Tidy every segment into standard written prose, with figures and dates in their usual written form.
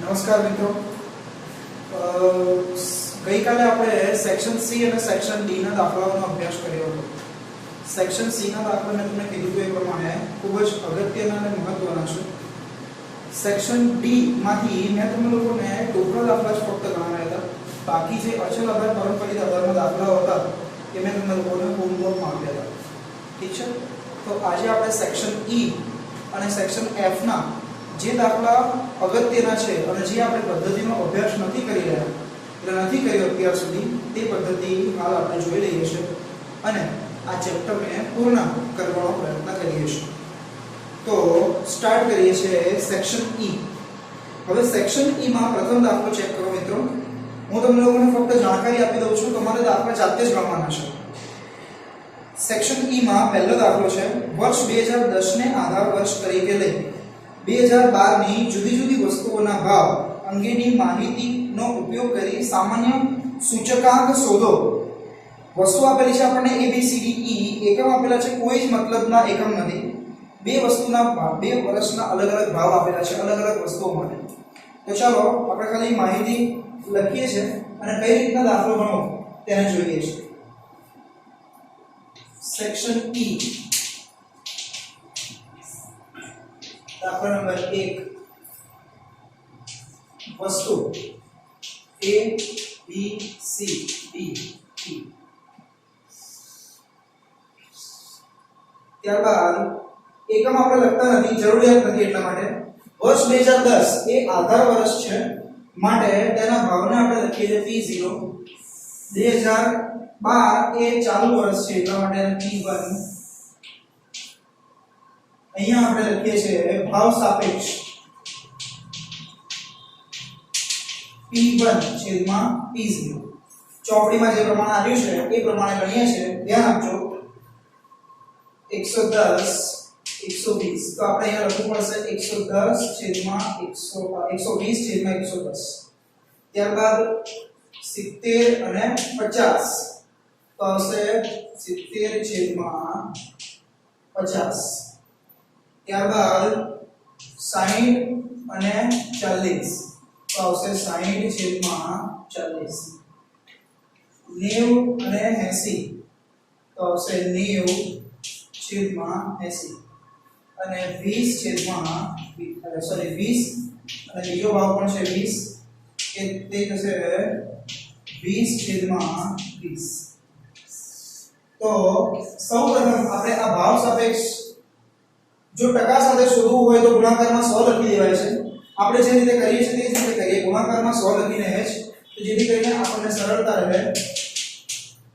નમસ્કાર મિત્રો, ગઈકાલે આપણે સેક્શન સી અને સેક્શન ડી ના દાખલાઓનો અભ્યાસ કર્યો હતો. સેક્શન સી ના દાખલા મેં તમને કીધું એ પ્રમાણે ખૂબ જ અગત્યના અને મહત્વના છે. સેક્શન ડી માંથી મેં તમને લોકોને ટોટલ દાખલા જ ફક્ત ગણાવ્યા હતા. બાકી જે અચલ આધાર પારંપરિક આધારના દાખલાઓ હતા એ મેં તમને લોકોને હોમવર્કમાં આપ્યા હતા. ઠીક છે, તો આજે આપણે સેક્શન ઈ અને સેક્શન એફ ના જે દાખલા અગત્યના છે અને જે આપણે પદ્ધતિનો અભ્યાસ નથી કરી રહ્યા એટલે નથી કર્યો અત્યાર સુધી તે પદ્ધતિ હાલ આપણે જોઈ લઈએ છીએ અને આ ચેપ્ટરને પૂર્ણ કરવાનો પ્રયત્ન કરીએ છીએ. તો સ્ટાર્ટ કરીએ છીએ સેક્શન ઈ. હવે સેક્શન ઈ માં પ્રથમ દાખલો ચેક કરો મિત્રો. હું તમને લોકોને ફક્ત જાણકારી આપી દઉં છું, તમારે દાખલા જાતે જ ગણવાના છે. સેક્શન ઈ માં પહેલો દાખલો છે વર્ષ 2010 ને આધાર વર્ષ તરીકે લઈ 2012 ની જુદી જુદી વસ્તુઓના ભાવ અંગેની માહિતીનો ઉપયોગ કરી સામાન્ય સૂચકાંક શોધો. વસ્તુ આપેલી છે આપણને A B C D E, એકમ આપેલા છે કોઈ જ મતલબના એકમ નથી. બે વસ્તુના ભાવ, બે વર્ષના અલગ અલગ ભાવ આપેલા છે અલગ અલગ વસ્તુઓ માટે. તો ચાલો આપણે ખાલી માહિતી લખીએ છીએ અને કઈ રીતના દાખલો ગણવો તેને જોઈએ છીએ. સેક્શન E દાખલા નંબર 1 વસ્તુ A B C D E. ત્યારબાદ એકમ આપણે લખતા નથી, જરૂરિયાત નથી, એટલા માટે વર્ષ 2010 એ આધાર વર્ષ છે માટે તેના ભાવને આપણે લખીએ છીએ P0. 2012 એ ચાલુ વર્ષ છે એટલા માટે P1. અહીંયા આપણે લખીએ છીએ ભાવ સાપેક્ષ P1 છેદમાં P0. ચોપડીમાં જે પ્રમાણે આવ્યું છે એ પ્રમાણે ગણીએ છીએ. ધ્યાન આપજો 110 120 તો આપણે અહીંયા લખવું પડશે 110 છેદમાં 120 છેદમાં 110. ત્યારબાદ 70 અને 50 તો આવશે 70 છેદમાં 50. ત્યારબાદ 60 અને 40 તો આવશે 60 છેદમાં 40. 90 અને 80 તો આવશે 90 છેદમાં 80 અને 20 છેદમાં 20 અને બીજો ભાગ પણ છે 20 કે તે થશે 20 છેદમાં 20. તો સૌપ્રથમ આપણે આ ભાવ સાપેક્ષ જો ટકા સાથે શોધવું હોય તો ગુણાકારમાં 100 લખી દેવાય છે. આપણે જે રીતે કરીએ છીએ તે જ રીતે કરીએ. ગુણાકારમાં 100 લખીને જ તો જેથી કરીને આપણને સરળતા રહે.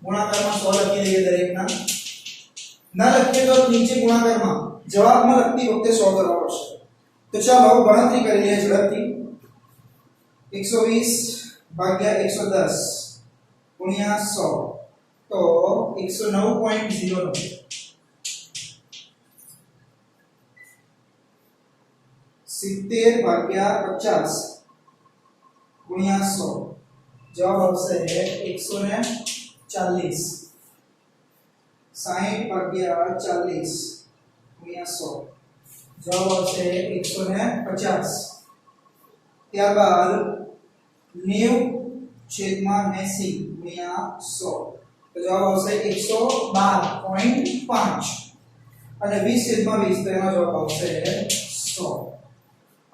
ગુણાકારમાં 100 લખી દઈએ દરેકના. ના લખીએ તો નીચે ગુણાકારમાં જવાબમાં લખતી વખતે 100 કરવા પડશે. તો ચાલો ગણતરી કરી લઈએ ઝડપથી. 120 ભાગ્યા 110 ગુણ્યા 100 તો 109.09. 70 ભાગ્યા 50 ગુણ્યા 100 જવાબ આવશે 140. 60 ભાગ્યા 40 ગુણ્યા 100 જવાબ આવશે 150. ત્યારબાદ 90 છેદમાં 80 ગુણ્યા 100 તો જવાબ આવશે 112.5 અને 20 છેદમાં 20 તો એનો જવાબ આવશે 100.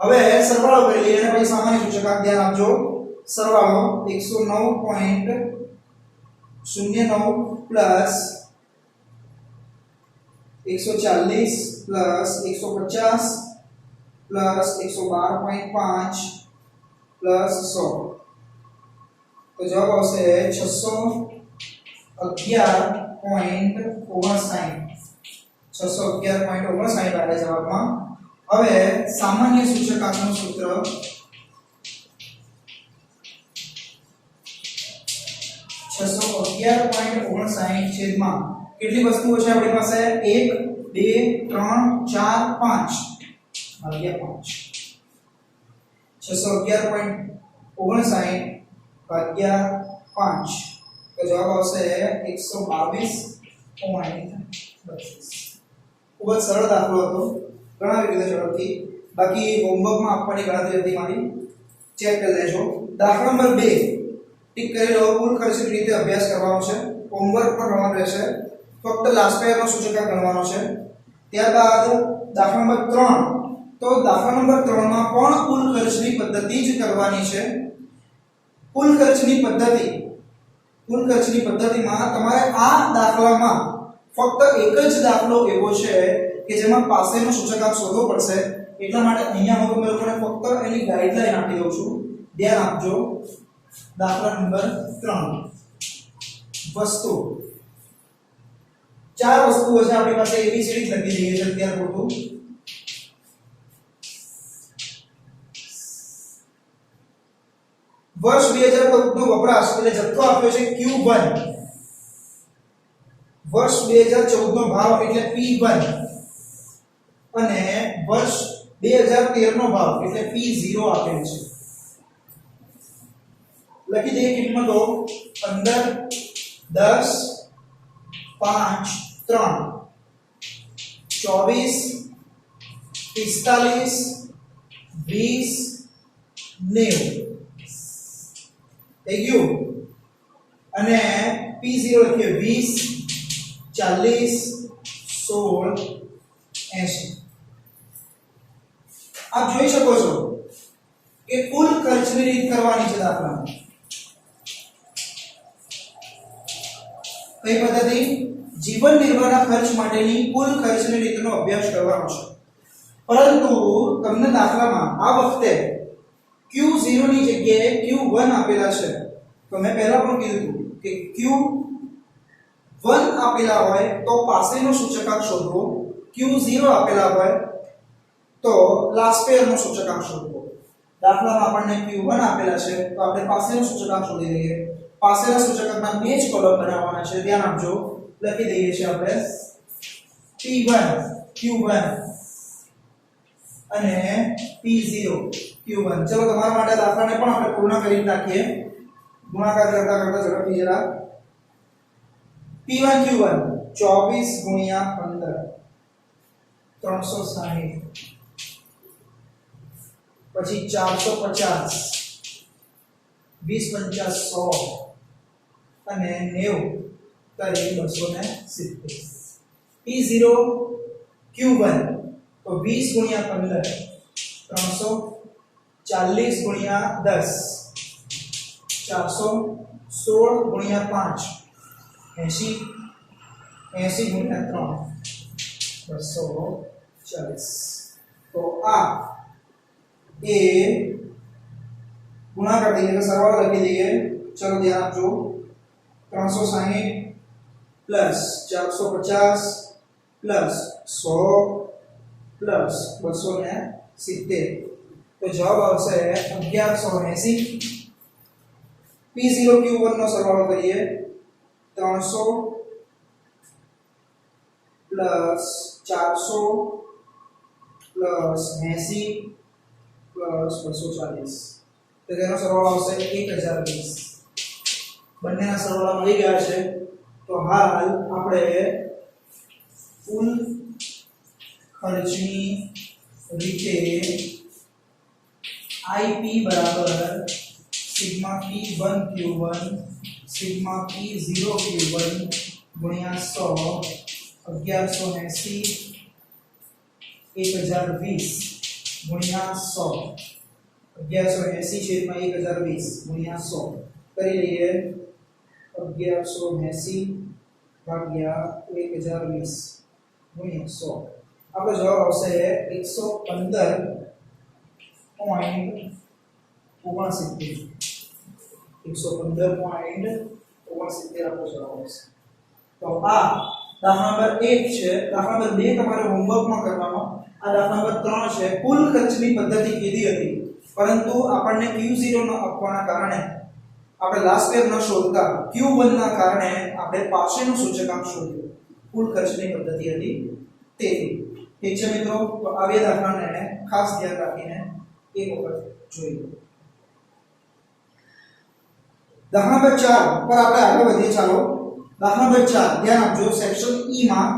હવે સરવાળો કરી લઈએ અને પછી સામાન્ય સૂચકાંક ધ્યાન આપજો. સરવાળો 109.09 પ્લસ 140 પ્લસ 150 પ્લસ 112.5 પ્લસ 100 તો જવાબ આવશે 611.59. 611.59 આવે જવાબમાં. હવે સામાન્ય સૂચકાંકનું સૂત્ર છેદમાં કેટલી વસ્તુઓ છે આપણી પાસે 1 2 3 4 5 ભાગ્યા 5. 611.59 ભાગ્યા 5 તો જવાબ આવશે 122.32. ખૂબ જ સરળ દાખલો હતો, ગણાવી દીધો ઝડપથી. બાકી હોમવર્કમાં આપવાની ગણતરી હતી મારી. ચેક કરી લેજો. દાખલા નંબર 2 ટીક કરી લો. કુલ ખર્ચની રીતે અભ્યાસ કરવાનો છે. હોમવર્ક પણ કરવાનું રહેશે. ફક્ત લાસ્ટ પેયરનો સૂચકાંક ગણવાનો છે. ત્યારબાદ દાખલા નંબર 3, તો દાખલા નંબર 3 માં પણ કુલ ખર્ચની પદ્ધતિ જ કરવાની છે. કુલ ખર્ચની પદ્ધતિમાં તમારે આ દાખલામાં ફક્ત એક જ દાખલો એવો છે કે જેમાં પાસેનો સૂચકાંક શોધવો પડશે. એટલા માટે અહીંયા હું તમને લોકોને ફક્ત એની ગાઈડલાઈન આપી દઉં છું. ધ્યાન આપજો. દાખલા નંબર 3 વસ્તુ, 4 વસ્તુઓ છે આપણી પાસે. એબીસીડી લખી દઈએ છે અત્યાર પૂરતું. વર્ષ 2014 નો વપરાશ એટલે જથ્થો આપ્યો છે Q1. વર્ષ 2014 નો ભાવ એટલે P1 અને વર્ષ 2013 નો ભાવ એટલે P0 આપેલ છે. લખી દઈએ કિંમતો 15, 10, 5, 3, 24, 45, 20, 90 થઈ ગયું. અને P0 લખીએ 20, 40, 16, 80. આપ જોઈ શકો છો કે કુલ ખર્ચની રીત કરવાની છે દાખલામાં. કઈ પદ્ધતિ? જીવન નિર્વાહના ખર્ચ માટેની કુલ ખર્ચની રીતનો અભ્યાસ કરવાનો છે. પરંતુ તમને દાખલામાં આ વખતે Q0 ની જગ્યાએ Q1 આપેલા છે. તો મેં પહેલા પણ કીધું કે Q1 આપેલા હોય તો પાસેનો સૂચકાંક શોધવો, Q0 આપેલા હોય તો લાસ્ટ પેયરનો સૂચકાંક શોધવો. દાખલામાં આપણને Q1 આપેલા છે તો આપણે પાસેનો સૂચકાંક શોધી લઈએ. પાસેના સૂચકાંકના બે જ કોલમ બનાવવાના છે. ધ્યાન આપજો. લખી દઈએ છીએ આપણે P1 Q1 અને P0 Q1. ચલો તમારા માટે દાખલાને પણ આપણે પૂર્ણ કરી નાખીએ. ગુણાકાર કરતા ઝડપથી જરા. P1 Q1 24 ગુણ્યા 15 360, પછી 450, 20 50 100 અને 90 કરી 270. P0 Q1 તો 20 ગુણ્યા 15 300, 40 ગુણ્યા 10 400, 16 ગુણ્યા 5 80, 80 ગુણ્યા 3 240. તો આ એ ગુણાકાર થઈ એટલે સરવાળો લખી દઈએ. ચલો ધ્યાન આપજો. 360 પ્લસ 450 પ્લસ 100 પ્લસ 270. તો જવાબ આવશે 1180. P0 Q1 નો સરવાળો કરીએ. 300 પ્લસ 400 પ્લસ 80 પ્લસ 240. તો તેનો સરવાળો આવશે 1020. બંનેના સરવાળા મળી ગયા છે. તો હાલ આપણે કુલ ખર્ચની રીતે IP બરાબર sigma P1 Q1 sigma P0 Q1 ગુણ્યા 100 1180 1020 ગુણ્યા 100 1180 છેદમાં 1020 ગુણ્યા 100 કરી લઈએ. 1180 ભાગ્યા 1020 ગુણ્યા 100. આપણો જવાબ આવશે 115.69. 115.69 આપણો જવાબ આવશે. તો આ દાખલા નંબર 1 છે. દાખલા નંબર 2 તમારે હોમવર્કમાં કરવાનો. આ દાખલા નંબર 3 છે. કુલ ખર્ચની પદ્ધતિ કીધી હતી, પરંતુ આપણને Q0 ન આપવાના કારણે આપણે લાસ્ટ પેર ન શોધતા Q1 ના કારણે આપણે પાસેનું સૂચકાંક શોધ્યું. કુલ ખર્ચની પદ્ધતિ હતી તે. ઠીક છે મિત્રો. તો આ બે દાખલાને ખાસ ધ્યાન રાખીને એક વખત જોઈ લો. દાખલા નંબર 4 પર આપણે આગળ વધીએ. ચાલો દાખલા નંબર 4 ધ્યાન આપજો. સેક્શન E માં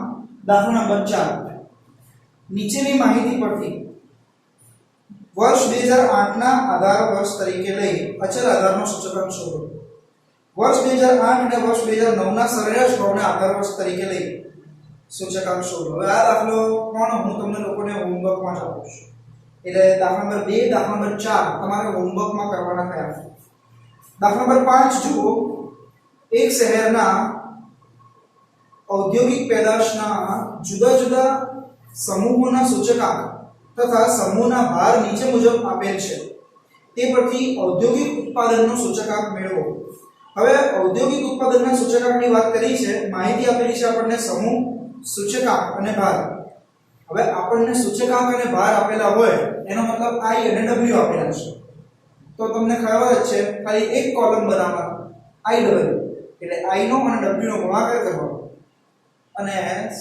દાખલા નંબર 4 નીચેની માહિતી પરથી વર્ષ 2008 ના આધાર વર્ષ તરીકે લઈ અચલ આધારનો સૂચકાંક શોધો. વર્ષ 2008 અને વર્ષ 2009 ના સરેરાશ ભાવને આધાર વર્ષ તરીકે લઈ સૂચકાંક શોધો. હવે આ દાખલો કોણ હું તમને લોકોને હોમવર્કમાં જ આપું છું. એટલે દાખલા નંબર 2, દાખલા નંબર 4 તમારે હોમવર્કમાં કરવાના થયા. દાખલા નંબર 5 જુઓ. એક શહેરના ઔદ્યોગિક પેદાશના જુદા જુદા સમૂહોના સૂચકાંક તથા સમૂહના ભાર નીચે મુજબ આપેલ છે. તે પરથી ઔદ્યોગિક ઉત્પાદનનો સૂચકાંક મેળવો. હવે ઔદ્યોગિક ઉત્પાદનના સૂચકાંકની વાત કરી છે, માહિતી આપેલી છે આપણને સમૂહ, સૂચકાંક અને ભાર. હવે આપણને સૂચકાંક અને ભાર આપેલા હોય એનો મતલબ I અને W આપેલા છે. તો તમને ખબર જ છે, ખાલી એક કોલમ બનાવવાનો IW એટલે I નો અને W નો ગુણાકાર કરવાનો અને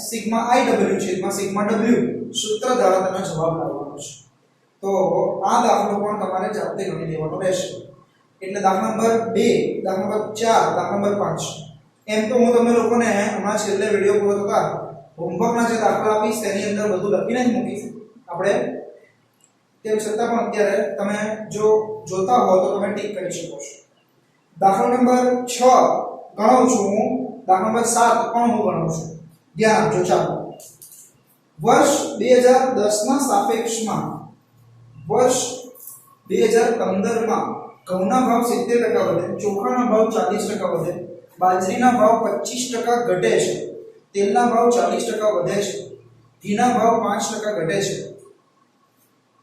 સિગ્મા IW છેદમાં સિગ્મા W સૂત્ર દ્વારા તમે જવાબ લાવવાનો છે. તો આ દાખલો પણ તમારે જાતે ગણી લેવાનો રહેશે. એટલે દાખલા નંબર 2, દાખલા નંબર 4, દાખલા નંબર 5 એમ તો હું તમને લોકોને હમણાં છેલ્લે વિડિયો પૂરો થતા હોમવર્કના જે દાખલા આપીશ તેની અંદર બધું લખીને જ મૂકીશ આપણે. તેમ છતાં પણ અત્યારે તમે જો જોતા હો તો તમે ટીક કરી શકો છો. દાખલા નંબર 6 ગણું છું હું, દાખલા નંબર 7 પણ હું ગણું છું. ધ્યાન આપજો. ચાલો, વર્ષ 2010 ના સાપેક્ષમાં વર્ષ 2015 માં ઘઉંના ભાવ 70% વધે, ચોખાના ભાવ 40% વધે, બાજરીના ભાવ 25% ઘટે છે, તેલના ભાવ 40% વધે છે, ઘીના ભાવ 5% ઘટે છે.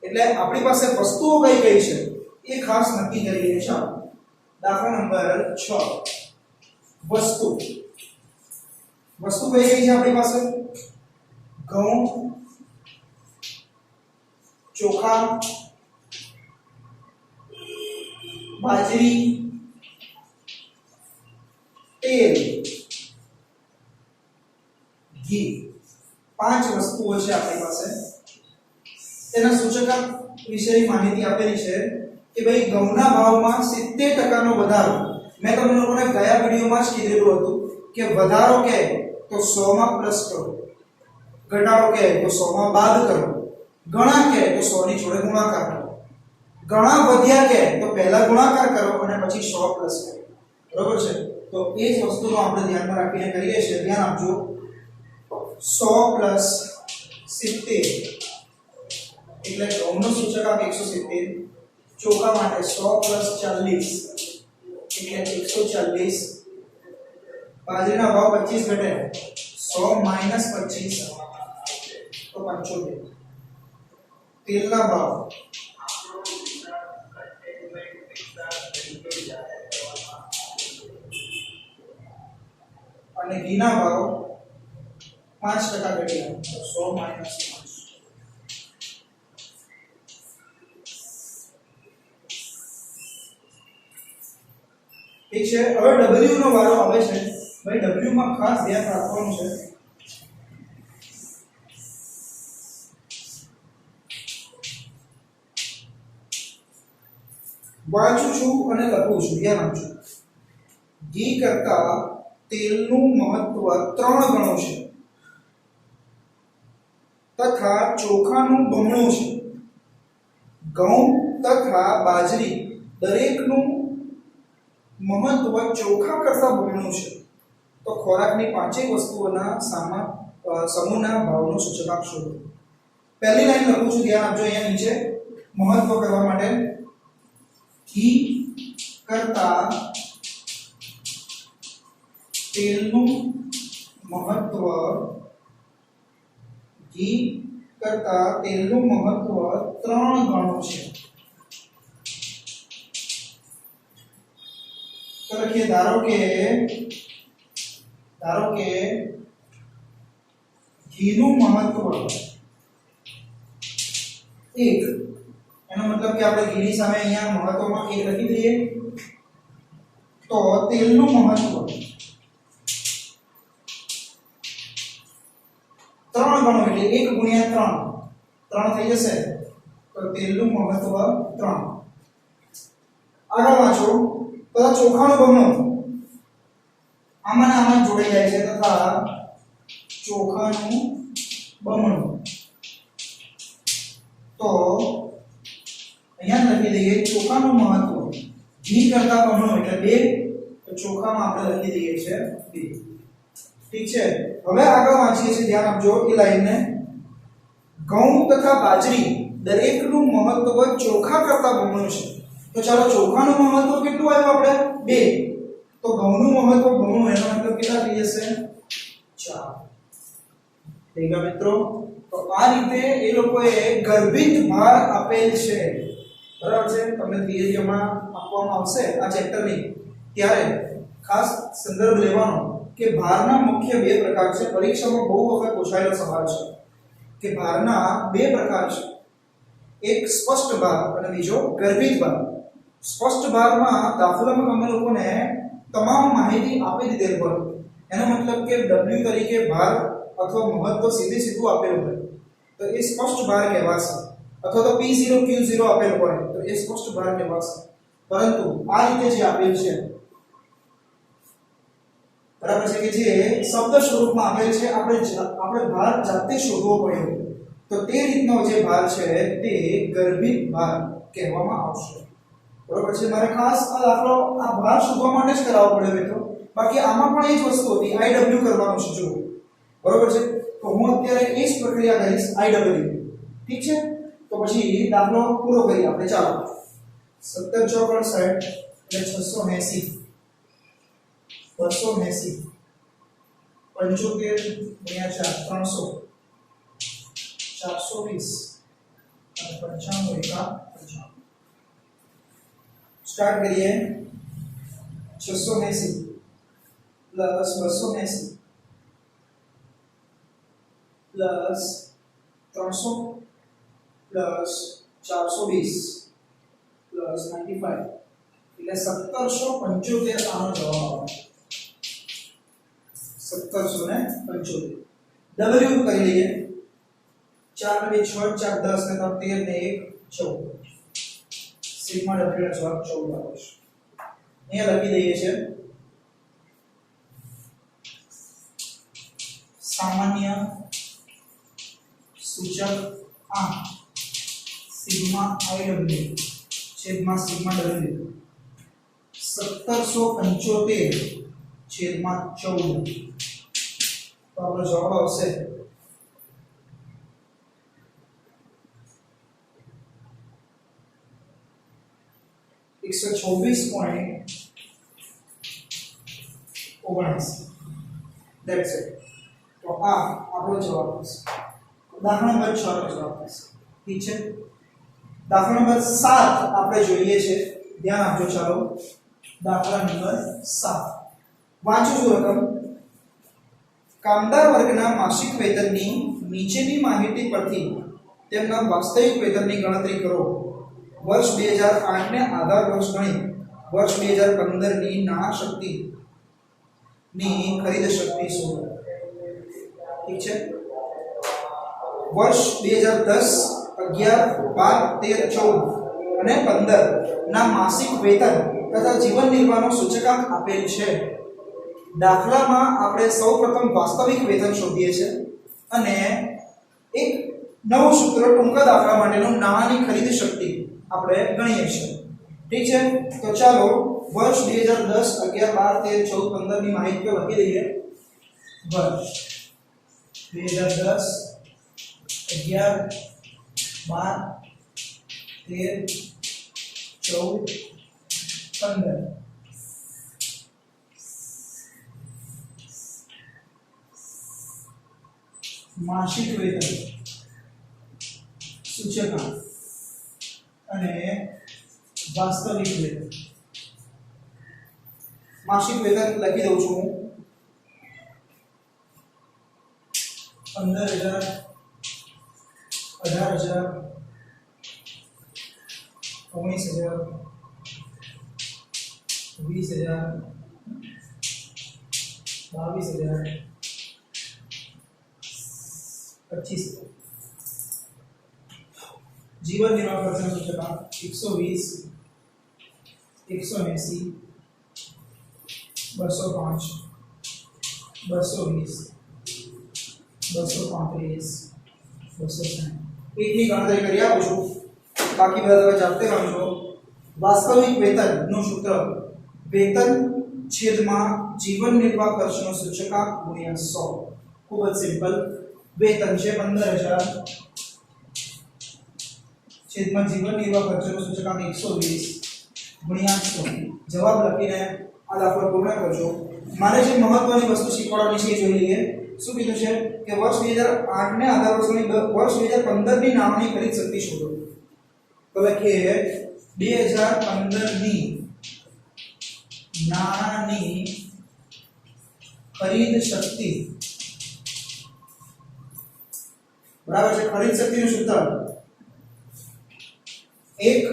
એટલે આપણી પાસે વસ્તુઓ કઈ કઈ છે એ ખાસ નક્કી કરી લઈએ. ચાલો, દાખલા નંબર 6 વસ્તુ કઈ કઈ છે આપણી પાસે? ઘઉં, ચોખા, બાજરી, તેલ, ઘી. 5 વસ્તુઓ છે આપણી પાસે. તેના સૂચકાંક વિશેની માહિતી આપેલી છે કે ભાઈ ઘઉંના ભાવમાં 70% નો વધારો. મેં તમને લોકોને ગયા વિડિયોમાં જ કીધેલું હતું કે વધારો કે તો 100 માં પ્લસ કરો, ઘટાડો કે તો 100 માં બાદ કરો, ગણા કે તો 100 ની જોડે ગુણાકાર કરો, ગણા વધ્યા કે તો પહેલા ગુણાકાર કરો અને પછી 100 પ્લસ કરો. બરોબર છે? તો એ જ વસ્તુનો આપણે ધ્યાનમાં રાખીને કરીએ છીએ. ધ્યાન આપજો. 100 પ્લસ 70 એટલે ઘઉંનો સૂચકાંક 170, ચોખા માટે 100 પ્લસ 40 એટલે 140, બાજરીના ભાવ 25 ઘટે, 100 માઈનસ 25 તો 75, તેલના ભાવ અને ઘીના ભાવ 5% ઘટ્યા તો 100 માઈનસ 5. ઠીક છે. હવે W નો વારો આવે છે. ભાઈ W માં ખાસ ધ્યાન રાખવાનું છે. વાંચું છું અને લખું છું. ધ્યાન આપજો. ઘી કરતા તેલનું મહત્વ 3 ગણું છે તથા ચોખાનું બમણું છે. ઘઉં તથા બાજરી દરેકનું મહત્વ ચોખા કરતા બમણું છે. તો ખોરાકની 5 વસ્તુઓના સમૂહના ભાવનો સૂચકાંક શોધો. પહેલી લાઈન લખું છું. ધ્યાન આપજો. અહીંયા નીચે મહત્વ કરવા માટે ઘી કરતા તેલનું મહત્વ, ઘી કરતા તેલનું મહત્વ 3 ગણું છે. તો લખીએ ધારો કે ઘીનું મહત્વ 1, એનો મતલબ કે આપણે ઘીની સામે અહીંયા મહત્વમાં 1 લખી દઈએ. તો તેલનું મહત્વ 3 ગણું એટલે 1 ગુણ્યા 3 થઈ જશે. તો તેલનું મહત્વ 3. આગળ વાંચો. તો ચોખાનું બમણું આમાં જોડાઈ જાય છે તથા ચોખાનું બમણું. તો અહીંયા લખી દઈએ ચોખાનું મહત્વ ઘી કરતા બમણું એટલે 2, તો ચોખામાં આપણે લખી દઈએ છે 2. ઠીક છે, હવે આગળ વાંચીએ છીએ, ધ્યાન આપજો એ લાઈનને. ઘઉં તથા બાજરી દરેકનું મહત્વ ચોખા કરતા બમણું છે. તો ચાલો ચોખાનું મહત્વ કેટલું આવ્યું આપણે 2, તો ઘઉંનું મહત્વ બમણું, એનો મતલબ કેટલા થઈ જશે 4. ઠીક છે મિત્રો, તો આ રીતે એ લોકોએ ગર્ભિત ભાર આપેલ છે. બરાબર છે, તમને થિયરીમાં આપવામાં આવશે આ ચેપ્ટરની, ત્યારે ખાસ સંદર્ભ લેવાનો કે ભારના મુખ્ય 2 પ્રકાર છે. પરીક્ષામાં બહુ વખત પૂછાયેલો સવાલ છે કે ભારના 2 પ્રકાર છે, એક સ્પષ્ટ ભાર અને બીજો ગર્ભિત ભાર. સ્પષ્ટ ભારમાં દાખલામાં અમે લોકોને તમામ માહિતી આપી દીધેલ હોય, એનો મતલબ કે W તરીકે ભાર અથવા મહત્વ સીધું આપેલું હોય તો એ સ્પષ્ટ ભાર કહેવાશે, અથવા તો P0 Q0 આપેલું હોય તો એ સ્પષ્ટ ભાર કહેવાશે. પરંતુ આ રીતે જે આપેલ છે, બરાબર છે, કે જે શબ્દ સ્વરૂપમાં આપેલ છે, આપણે ભાર જાતે શોધવો પડ્યો, તો તે રીતનો જે ભાર છે તે ગર્ભિત ભાર કહેવામાં આવશે. બરાબર છે, મારે ખાસ આ દાખલો આ ભાર શોધવા માટે જ કરાવવો પડ્યો મિત્રો, બાકી આમાં પણ એ જ વસ્તુ હતી, IW કરવાનું છે. જો બરાબર છે, તો હું અત્યારે એ જ પ્રક્રિયા કરીશ, IW. ઠીક છે, તો પછી દાખલો પૂરો કરીએ આપણે. ચાલો 17 ચોક 60 એટલે 680, 280, 75 ગુણ્યા 4 300, 420 અને 95 એકા 95. સ્ટાર્ટ કરીએ. 680 પ્લસ 280 પ્લસ 300 પ્લસ 420 પ્લસ 95 એટલે 1775 આનો જવાબ આવે. 1775. W કરી લઈએ. 4 ને 2 6 4 10 ને 3 13 ને 1 14. સિગ્મા W નો જવાબ 14 આવે છે. અહીંયા લખી દઈએ છે સામાન્ય સૂચક આંક સિગ્મા IW છેદમાં સિગ્મા W 1775 છેદમાં 14. તો આપણો જવાબ આવશે 124.79. That's it. તો આ આપણો જવાબ આવશે. દાખલા નંબર 6 નો જવાબ આવશે. ઠીક છે. દાખલા નંબર 7 આપણે જોઈએ છે. ધ્યાન આપજો. ચાલો દાખલા નંબર 7 વાંચો છો રકમ. કામદાર વર્ગના માસિક વેતનની નીચેની માહિતી પરથી તેમના વાસ્તવિક વેતનની ગણતરી કરો. વર્ષ 2008 ને આધાર વર્ષ ગણી વર્ષ 2015 ની નાણાં શક્તિ ની ખરીદ શક્તિ શોધો. ઠીક છે. વર્ષ 2010 11 12 13 14 અને 15 ના માસિક વેતન તથા જીવન નિર્વાહનો સૂચકાંક આપેલ છે. દાખલામાં આપણે સૌપ્રથમ વાસ્તવિક વેતન શોધીએ છીએ અને એક નવું સૂત્ર ટૂંકા દાખલા માટેનું નાણાંની ખરીદ શક્તિ આપણે ગણીએ છીએ. ઠીક છે. તો ચાલો વર્ષ 2010 11 12 13 14 15 ની માહિતી લખી દઈએ. વર્ષ 2010 11 12 13 14 15 માસિક વેતન સૂચકાંક અને વાસ્તવિક વેતન. માસિક વેતન લખી દઉં છું હું 15,000 18,000 19,000 20,000 22,000 25,000. जीवन निर्वाह खर्चना सूचकांक 120 180 205 220 235 260. એકની ગણતરી કરી આપું છું. બાકી બધા તમે જાતે વાંચો. વાસ્તવિક વેતનનું સૂત્ર વેતન છેદમાં જીવન નિર્વાહ ખર્ચનો સૂચકાંક ગુણ્યા 100. ખૂબ જ સિમ્પલ. વેતન છે 15000 છેદમાં જીવન નિર્વાહ ખર્ચનો સૂચકાંક 120 ગુણ્યા 100. જવાબ લખીને આ દાખલો પૂર્ણ કરજો. મારે જે મહત્વની વસ્તુ શીખવાડવાની છે એ જોઈ લઈએ. શું કીધું છે કે વર્ષ 2008 ને આધાર વર્ષની વર્ષ 2015 ની નાણાંની ખરીદ શક્તિ શોધો. તો લખીએ 2015 ની નાણાંની ખરીદ શક્તિ. બરાબર છે. ખરીદ શક્તિનું સૂત્ર 1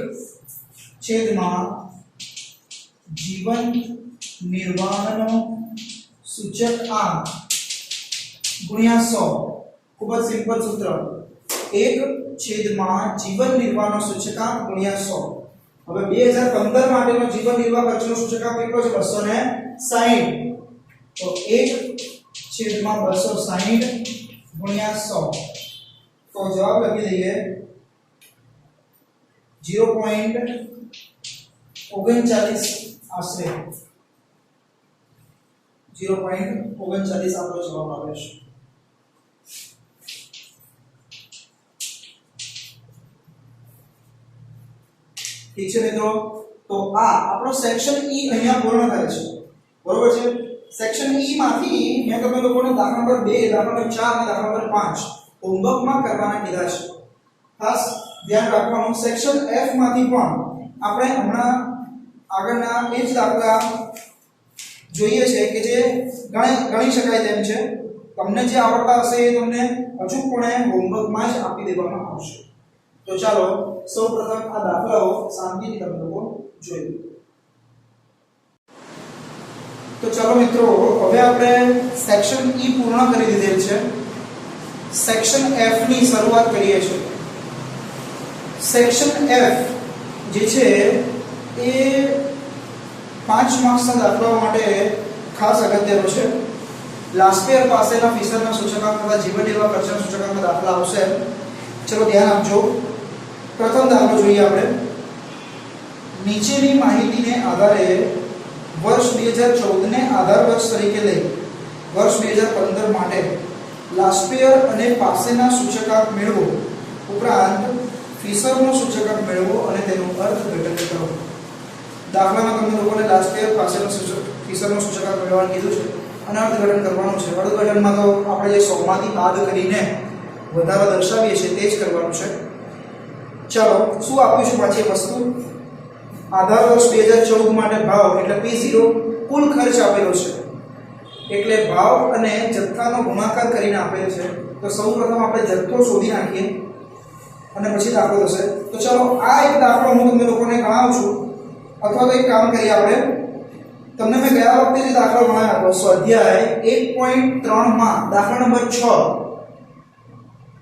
જીવન નિર્વાહનો સૂચકાંક ગુણ્યા 100. ખૂબ જ સિમ્પલ સૂત્ર. 1 જીવન નિર્વાહનો સૂચકાંક ગુણ્યા 100. હવે 2015 માટેનો જીવન નિર્વાહ ખર્ચનો સૂચકાંક કેટલો છે? 260. તો 1/260 ગુણ્યા 100. તો જવાબ લખી દઈએ 0.39 આશરે 0.39 આપણો જવાબ આવે છે. ઠીક છે મિત્રો. તો આ આપણો સેક્શન ઈ અહીંયા પૂર્ણ થાય છે. બરોબર છે. સેક્શન ઈ માંથી મેં તમે લોકોને દાખલા નંબર 2, દાખલા નંબર 4 અને દાખલા નંબર 5 હોમવર્કમાં કરવાના કીધા છે. ખાસ ધ્યાન રાખવાનું. સેક્શન એફ માંથી પણ આપણે હમણાં આગળના એ જ દાખલા જોઈએ છે કે જે ગણી શકાય તેમ છે. તમને જે આવડતા હશે એ તમને અચૂકપણે હોમવર્કમાં જ આપી દેવામાં આવશે. તો ચાલો સૌપ્રથમ આ દાખલાઓ શાંતિથી તમે લોકો જોઈએ. તો ચાલો મિત્રો, હવે આપણે સેક્શન ઈ પૂર્ણ કરી દીધેલ છે. સેક્શન એફ ની શરૂઆત કરીએ છીએ. સેક્શન એફ જે છે એ 5 માર્ક્સના દાખલાઓ માટે ખાસ અગત્યનો છે. લાસ્ટ યર પાસેના ફિશરના સૂચકાંક તથા જીવન નિર્વાહ ખર્ચના સૂચકાંકના દાખલા આવશે. ચલો ધ્યાન આપજો. પ્રથમ દાખલો જોઈએ આપણે. નીચેની માહિતીને આધારે વર્ષ 2014 ને આધાર વર્ષ તરીકે લઈ વર્ષ 2015 માટે લાસ્ટ યર અને પાસેના સૂચકાંક મેળવો. ઉપરાંત ફિશરનો સૂચકાંક મેળવો અને તેનું અર્થઘટન કરો. દાખલામાં તમને લોકોને લાસ્ટ યર પાસેનો ફિશરનો સૂચકાંક મેળવવાનું કીધું છે અને અર્થઘટન કરવાનું છે. અર્થઘટનમાં તો આપણે જે 100 માંથી બાદ કરીને વધારો દર્શાવીએ છીએ તે જ કરવાનું છે. ચાલો, શું આપ્યું છે પાછી વસ્તુ? આધાર વર્ષ 2014 માટે ભાવ એટલે P0 કુલ ખર્ચ આપેલો છે. એટલે ભાવ અને જથ્થાનો ગુણાકાર કરીને આપેલ છે. તો સૌપ્રથમ આપણે જથ્થો શોધી નાખીએ અને પછી દાખલો થશે. તો ચાલો આ એક દાખલો હું તમને લોકોને ગણાવું છું. અથવા તો એક કામ કરીએ આપણે. તમને મેં ગયા વખતે જે દાખલો ગણાવ્યો હતો સ્વાધ્યાય 1.3 માં દાખલા નંબર 6,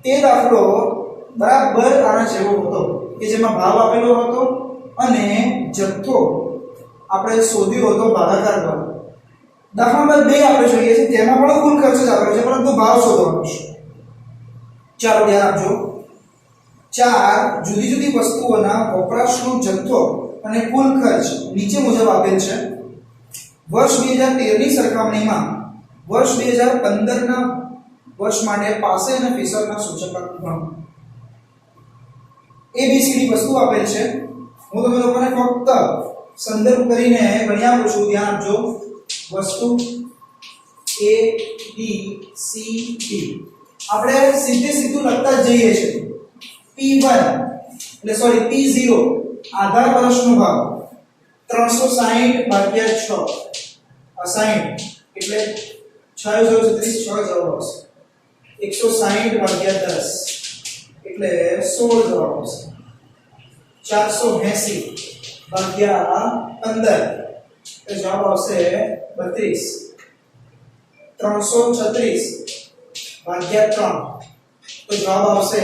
તે દાખલો બરાબર આના જેવો હતો કે જેમાં ભાવ આપેલો હતો અને જથ્થો આપણે શોધ્યો હતો ભાગાકાર દ્વારા. દાખલા નંબર 2 આપણે જોઈએ છે તેમાં પણ કુલ ખર્ચ જ આપેલો છે પરંતુ ભાવ શોધવાનો છે. ચાલો ધ્યાન આપજો. 4 જુદી જુદી વસ્તુઓના વપરાશનો જથ્થો અને કુલ ખર્ચ નીચે મુજબ આપેલ છે. વર્ષ 2013 ની સરખામણીમાં વર્ષ 2015 ના વર્ષ માટે પાસે અને ફિશરના સૂચકાંક ગણો. ABCD વસ્તુ આપેલ છે. હું તમને લોકોને ફક્ત સંદર્ભ કરીને ગણી આપું છું. ધ્યાન આપજો. વસ્તુ A B C D આપણે સીધું લખતા જ જઈએ છીએ. P1 એટલે સોરી P0 આધાર વર્ષનો ભાવ 360 ભાગ્યા 6 60 એટલે 6 જવાબ આવશે. 160 ભાગ્યા 10 એટલે 16 જવાબ આવશે. 480 ભાગ્યા 15 એટલે જવાબ આવશે 32. 336 ભાગ્યા 3 તો જવાબ આવશે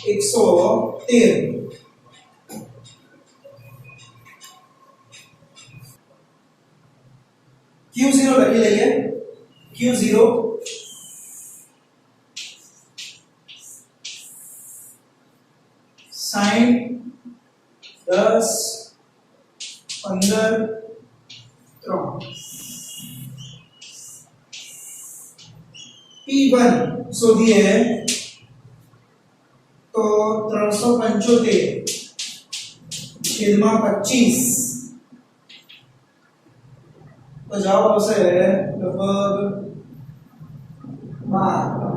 113. Q0 લખી લઈએ. Q0 60 10 15 3 P1 શોધીએ તો 375 છેદમાં 25 તો જવાબ આવશે લગભગ 15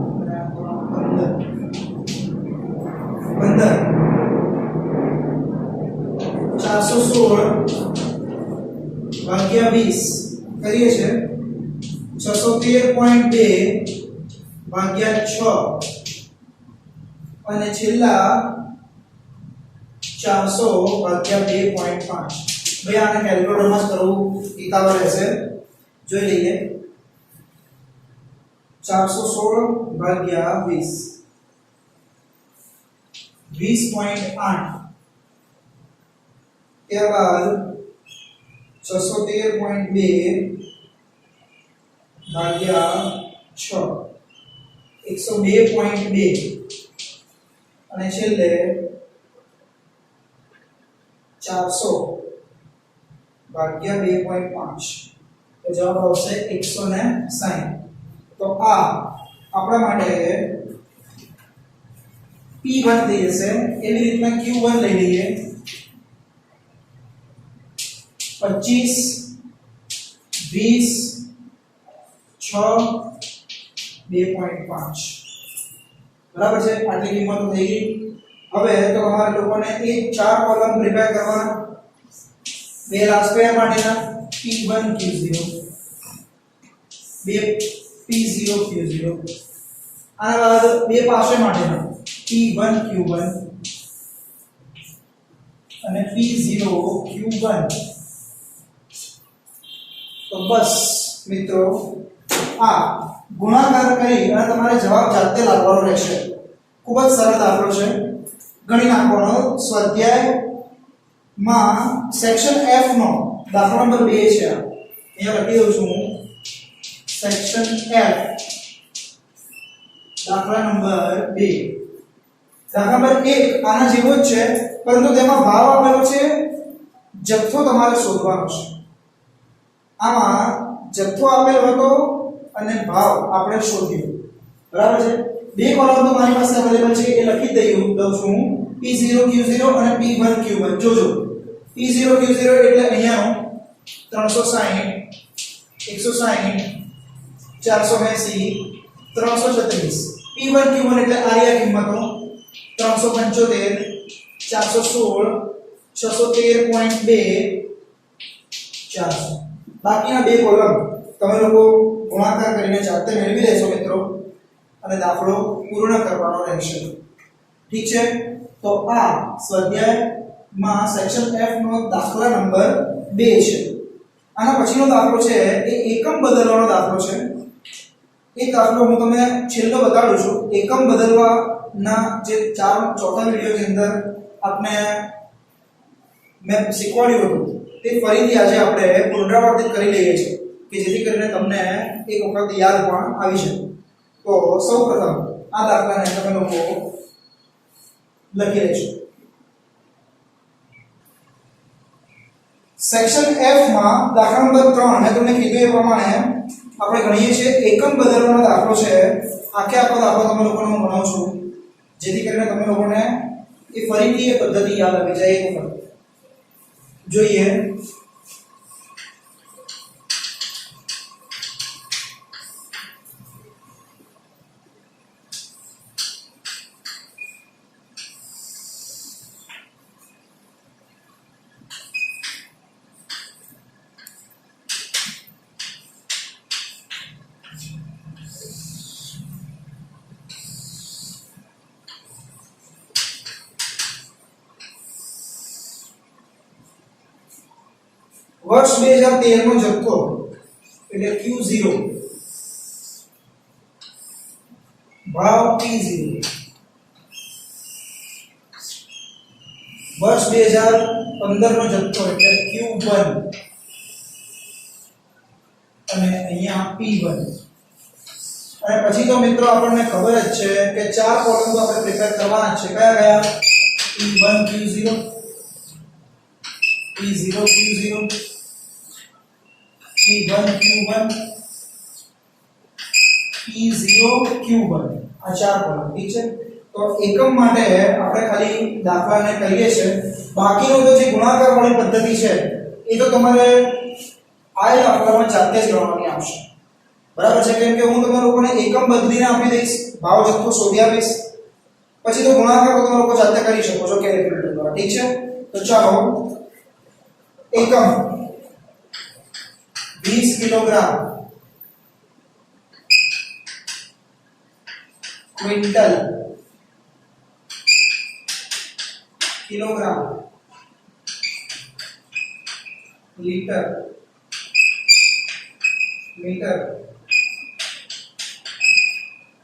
416 ભાગ્યા 20 કરીએ છે 613.2 ભાગ્યા 6 અને છેલ્લા 400 ભાગ્યા 2.5 ભાઈ આને કેલ્ક્યુલેટરમાં જ કરવું હિતાવહ રહેશે જોઈ લઈએ 416 ભાગ્યા 20 20.8 ત્યારબાદ 613.2 ભાગ્યા 6 102.2 અને છેલ્લે 400 ભાગ્યા 2.5 તો જવાબ આવશે 160 તો આ આપણા માટે P1 થઈ જશે એવી રીતના Q1 લઈ લઈએ 25 20 6 2.5 બરાબર છે આટલી કિંમતો થઈ ગઈ હવે તો તમારે લોકોને એક ચાર કોલમ પ્રિપેર કરવાના બે લાસ્ટ પેર માટેના P1 Q0 બે P0 Q0 આના બાદ બે પાસે માટેના P1 Q1 અને P0 Q1 તો બસ મિત્રો આ ગુણાકાર કરી અને તમારે જવાબ જાતે લાવવાનો રહેશે ખૂબ જ સરળ દાખલો છે ગણી નાખવાનો સ્વાધ્યાય માં સેક્શન F નો દાખલો નંબર 2 છે અહીંયા લખી દઉં છું હું સેક્શન F દાખલા નંબર 2 દાખલા નંબર 1 આના જેવો જ છે પરંતુ તેમાં ભાવ આપેલો છે જથ્થો તમારે શોધવાનો છે આમાં જથ્થો આપેલો હતો અને ભાવ આપણે શોધ્યો બરાબર છે બે કોલમ તો મારી પાસે અવેલેબલ છે એ લખી દઉં છું P0 Q0 અને P1 Q1 જોજો P0 Q0 એટલે અહીંયાનો 360 160 480 336 P1 Q1 એટલે આરિયા કિંમતો 375 416 613.2 400 બાકીના બે કોલમ તમે લોકો ગુણાકાર કરીને જાતે મેળવી લેશો મિત્રો અને દાખલો પૂર્ણ કરવાનો રહેશે ઠીક છે તો આ સ્વાધ્યાયમાં સેક્શન F નો દાખલા નંબર 2 છે આના પછીનો દાખલો છે એ એકમ બદલવાનો દાખલો છે એક દાખલો હું તમને છેલ્લો બતાડું છું એકમ બદલવાના જે ચોથા વિડિયોની અંદર આપણે મેં શીખવાડ્યું હતું તે ફરીથી આજે આપણે પુનરાવર્તિત કરી લઈએ છીએ કે જેથી કરીને તમને એક વખત યાદ પણ આવી શકે તો સૌપ્રથમ આ દાખલાને તમે લોકો લખી લેજો સેક્શન F માં દાખલા નંબર 3 મેં તમને કીધું એ પ્રમાણે આપણે ગણીએ છીએ એકમ બદલવાનો દાખલો છે આખો દાખલો તમે લોકોને હું ભણાવું છું જેથી કરીને તમે લોકોને એ ફરીથી એ પદ્ધતિ યાદ આવી જાય એક વખત જોઈએ વર્ષ 2013 નો જથ્થો એટલે Q0 ભાવ P0 વર્ષ 2015 નો જથ્થો એટલે Q1 અને અહીંયા P1 અને પછી તો મિત્રો આપણને ખબર જ છે કે ચાર કોલમ તો આપણે પ્રિપેર કરવાના છે કયા કયા P1 Q0 P0 Q0 P1 Q1 P0 Q1 આ ચાર કોલમ ઠીક છે તો એકમ માટે આપણે ખાલી દાખલાને કરીએ છે બાકીનો તો જે ગુણાકાર વાળી પદ્ધતિ છે એ તો તમારે આ દાખલામાં જાતે જ ગણવાની આવશે બરાબર છે કેમ કે હું તમને લોકોને એકમ બદલીને આપી દઈશ ભાવ જથ્થો શોધી આપીશ પછી તો ગુણાકાર તમે લોકો જાતે કરી શકો છો કેલ્ક્યુલેટર દ્વારા ઠીક છે તો ચાલો એકમ 20 kilogram quintal kilogram litre metre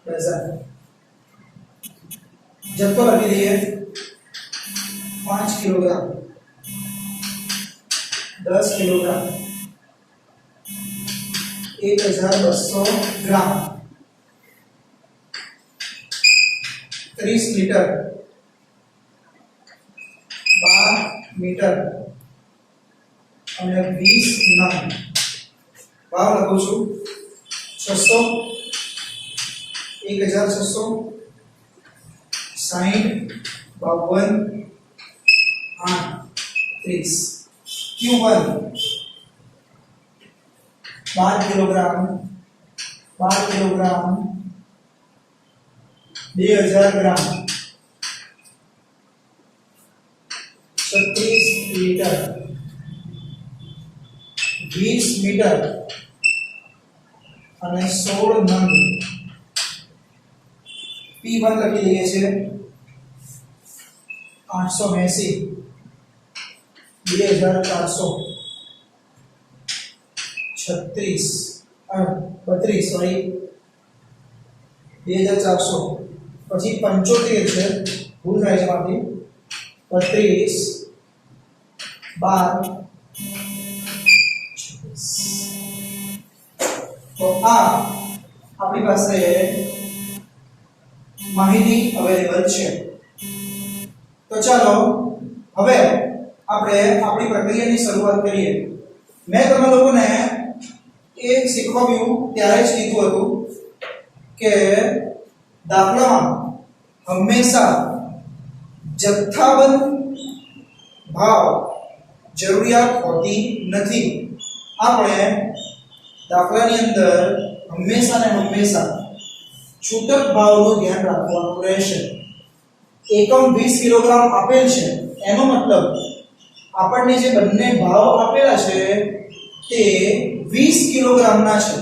dozen जत्थो लखी दीजिए 5 kilogram 10 kilogram 1200 gram 30 litre 12 metre અને 20 નંગ ભાવ લખું છું 600 1600 60 52 38 Q1 12 किलोग्राम 2000 ग्राम 36 लीटर 20 मीटर અને 16 નંગ P1 લખી દઈએ છે 880 2400 32 સોરી 2400 પછી 75 છે ભૂલ થાય છે માંથી 32 12 તો આ આપણી પાસે માહિતી અવેલેબલ છે તો ચાલો હવે આપણે આપણી પ્રક્રિયાની શરૂઆત કરીએ મેં તમે લોકોને એ શીખવ્યું ત્યારે જ કીધું હતું કે દાખલામાં હંમેશા જથ્થાબંધ ભાવ જરૂરિયાત હોતી નથી આપણે દાખલાની અંદર હંમેશા ને હંમેશા છૂટક ભાવનું ધ્યાન રાખવાનું રહેશે એકમ 20 કિલોગ્રામ આપેલ છે એનો મતલબ આપણને જે બંને ભાવ આપેલા છે તે 20 કિલોગ્રામના છે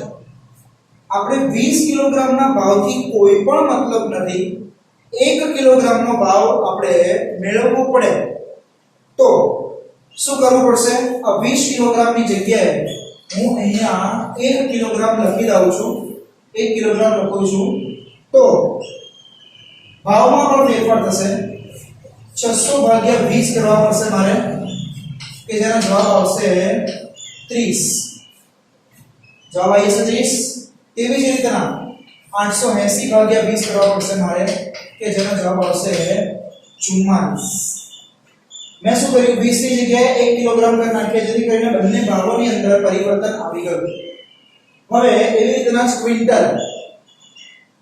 આપણે 20 કિલોગ્રામના ભાવથી કોઈ પણ મતલબ નથી 1 કિલોગ્રામનો ભાવ આપણે મેળવવો પડે તો શું કરવું પડશે આ 20 કિલોગ્રામની જગ્યાએ હું અહીંયા 1 કિલોગ્રામ લખી દઉં છું 1 કિલોગ્રામ લખું છું તો ભાવમાં પણ ફેરફાર થશે 600 ભાગ્યા 20 કરવા પડશે મારે કે જેનો જવાબ આવશે 30 જવાબ આવી છે 30 તેવી જ રીતના 880 ભાગ્યા 20 કરવા પડશે મારે કે જેનો જવાબ આવશે 44 મેં શું કર્યું 20 ની જગ્યાએ 1 કિલોગ્રામ કરી નાખ્યા જેથી કરીને બંને ભાગોની અંદર પરિવર્તન આવી ગયું હવે એવી રીતના ક્વિન્ટલ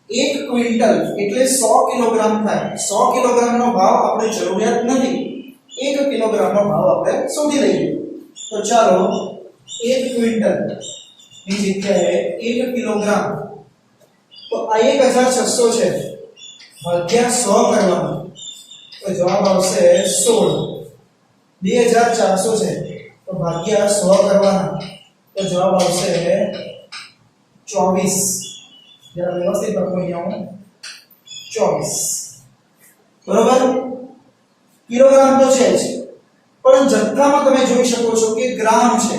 1 ક્વિન્ટલ એટલે 100 કિલોગ્રામ થાય 100 કિલોગ્રામનો ભાવ આપણે જરૂરિયાત નથી 1 કિલોગ્રામનો ભાવ આપણે શોધી લઈએ તો ચાલો 1 ક્વિન્ટલ ની જગ્યાએ 1 કિલોગ્રામ તો આ 1600 છે ભાગ્યા 100 કરવાનું તો જવાબ આવશે 16 2400 છે તો ભાગ્યા 100 કરવાના તો જવાબ આવશે 24 જરા વ્યવસ્થિત લખો અહીંયા હું 24 બરોબર કિલોગ્રામ તો છે જ પણ જથ્થામાં તમે જોઈ શકો છો કે ગ્રામ છે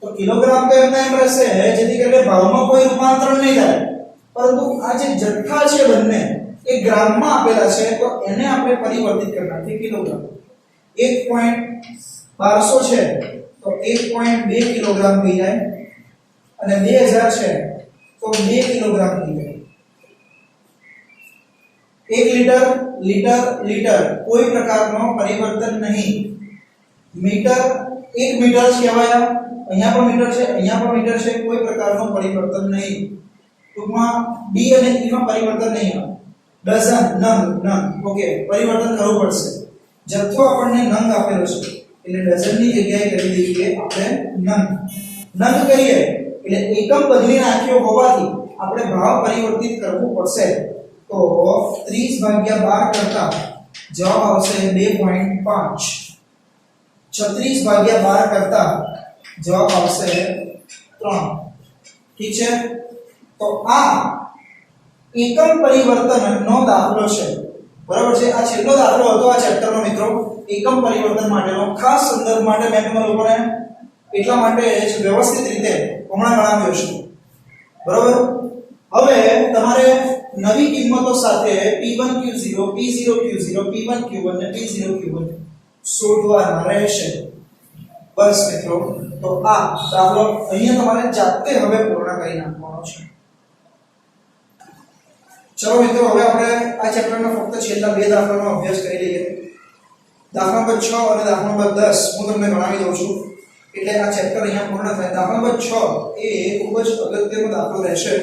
તો કિલોગ્રામ તો એમ રહેશે જેથી કરીને ભાવમાં કોઈ રૂપાંતરણ નહીં થાય પરંતુ આ જે જથ્થા છે બંને એ ગ્રામમાં આપેલા છે તો એને આપણે પરિવર્તિત કરના છે કિલોગ્રામ 1.1200 છે તો 1.2 કિલોગ્રામ થઈ જાય અને 2000 છે તો 2 કિલોગ્રામ થઈ જાય 1 लीटर लीटर लीटर कोई प्रकारનો પરિવર્તન નહીં. મીટર 1 મીટર કહેવાય. અહીંયા પણ મીટર છે, અહીંયા પણ મીટર છે, કોઈ પ્રકારનો પરિવર્તન નહીં. ટૂંકમાં ડી અને ઈ માં પરિવર્તન નહીં આવે. ડઝન નંગ નંગ ઓકે પરિવર્તન કરવું પડશે. જથ્થો આપણને નંગ આપેલો છે એટલે ડઝન ની જગ્યાએ કરી દઈએ આપણે નંગ. નંગ કરીએ એટલે એકમ બદલી નાખ્યો હોવાથી આપણે ભાવ પરિવર્તિત કરવું પડશે. તો 30/12 કરતા જવાબ આવશે 2.5. 36/12 કરતા જવાબ આવશે 3. ઠીક છે. તો આ એકમ પરિવર્તનનો દાખલો છે. બરાબર છે. આ છેલ્લો દાખલો હતો આ ચેપ્ટરનો મિત્રો. એકમ પરિવર્તન માટેનો ખાસ સંદર્ભ માટે મેં તમને લોકોને એટલા માટે જ વ્યવસ્થિત રીતે હમણાં ગણાવ્યો છે. બરાબર. હવે તમારે નવી કિંમતો સાથે P1 Q0 P0 Q0 P1 Q1 અને P0 Q1 શોધવાના રહેશે. બસ મિત્રો. તો આ દાખલો અહીંયા તમારે જાતે હવે પૂર્ણ કરી નાખવાનો છે. ચલો મિત્રો હવે આપણે આ ચેપ્ટરના ફક્ત છેલ્લા બે દાખલાનો અભ્યાસ કરી લઈએ. દાખલા નંબર 6 અને દાખલા નંબર 10 હું તમને ગણાવી દઉં છું એટલે આ ચેપ્ટર અહીંયા પૂર્ણ થાય. દાખલા નંબર 6 એ ખૂબ જ અગત્યનો દાખલો રહેશે.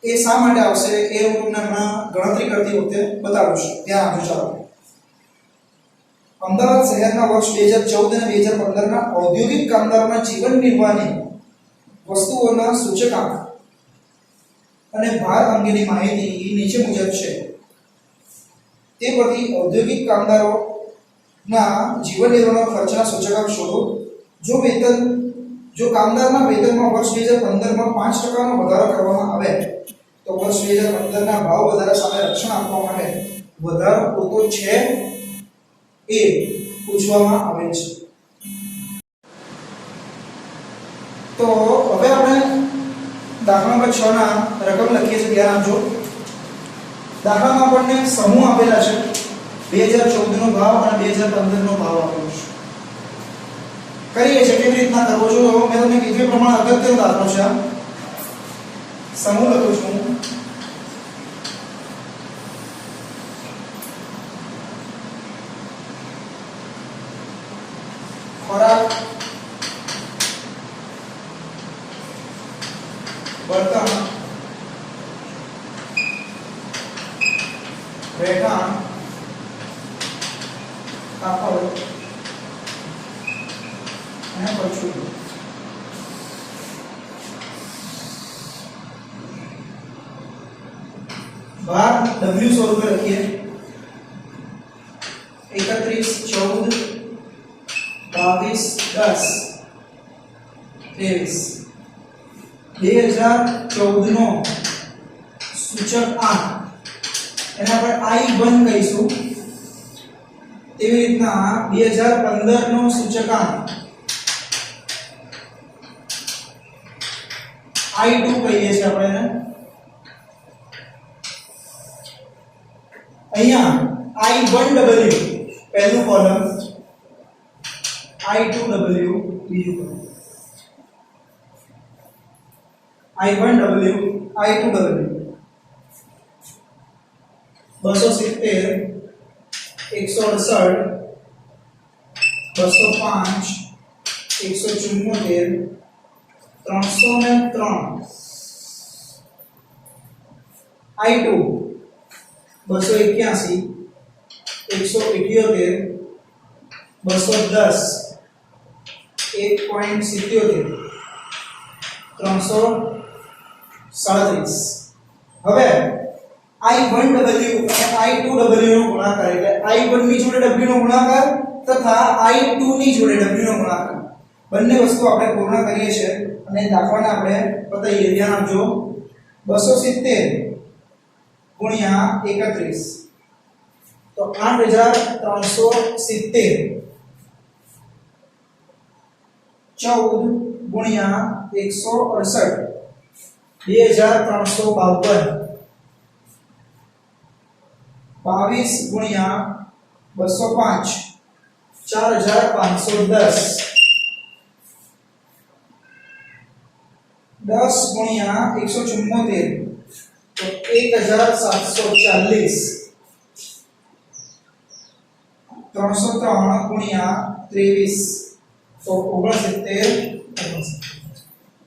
એ શા માટે આવશે એ હું તમને હમણાં ગણતરી કરતી વખતે બતાવું છું. ત્યાં આવજો. ચાલો. અમદાવાદ શહેરના વર્ષ 2014 અને 2015 ના ઔદ્યોગિક કામદારોના જીવન નિર્વાહની વસ્તુઓના સૂચકાંક અને ભાર અંગેની માહિતી નીચે મુજબ છે. તે પરથી ઔદ્યોગિક કામદારોના જીવન નિર્વાહના ખર્ચના સૂચકાંક શોધો. જો કામદારના વેતનમાં વર્ષ 2015 માં 5% નો વધારો કરવામાં આવે તો વર્ષ 2015 ના ભાવ વધારા સામે રક્ષણ આપવા માટે વધારો પૂરતો છે એ પૂછવામાં આવે છે. તો હવે આપણે દાખલા નંબર 6 ના રકમ લખીએ છીએ. ધ્યાન આપજો. દાખલામાં આપણને સમૂહ આપેલા છે. 2014 નો ભાવ અને 2015 નો ભાવ આપેલો છે. કરીએ છે કેવી રીતના કરવો છો મેં તમને કીધું એ પ્રમાણે અગત્યનો દાખલો છે. સમૂહ લખું છું. ખોરાક, બર્તન, રહેઠાણ, કાપડ અને પરચુરણ. ભાર W સ્વરૂપે લખીએ. 31 14 22 10 23 2014 નો સૂચકાંક એને આપણે I1 કહીશું. તેવી રીતના 2015 નો સૂચકાંક I2 કહીએ છીએ આપણે એને. અહીંયા I1W પહેલું કોલમ, I2W બીજું કોલમ. I1W I2W 270 168 205 174 303. I2 281 178 210 1.77 337. હવે I1W અને I2W નો ગુણાકાર એટલે I1 ની જોડે W નો ગુણાકાર તથા I2 ની જોડે W નો ગુણાકાર બંને વસ્તુ આપણે પૂર્ણ કરીએ છીએ અને દાખલાને આપણે બતાવીએ. ધ્યાન આપજો. 270 ગુણ્યા 31 તો 8370 14 ગુણ્યા 168 2352 22 ગુણ્યા 205 4510 10 ગુણ્યા 174 तो 1740 303 ગુણ્યા 23 તો 69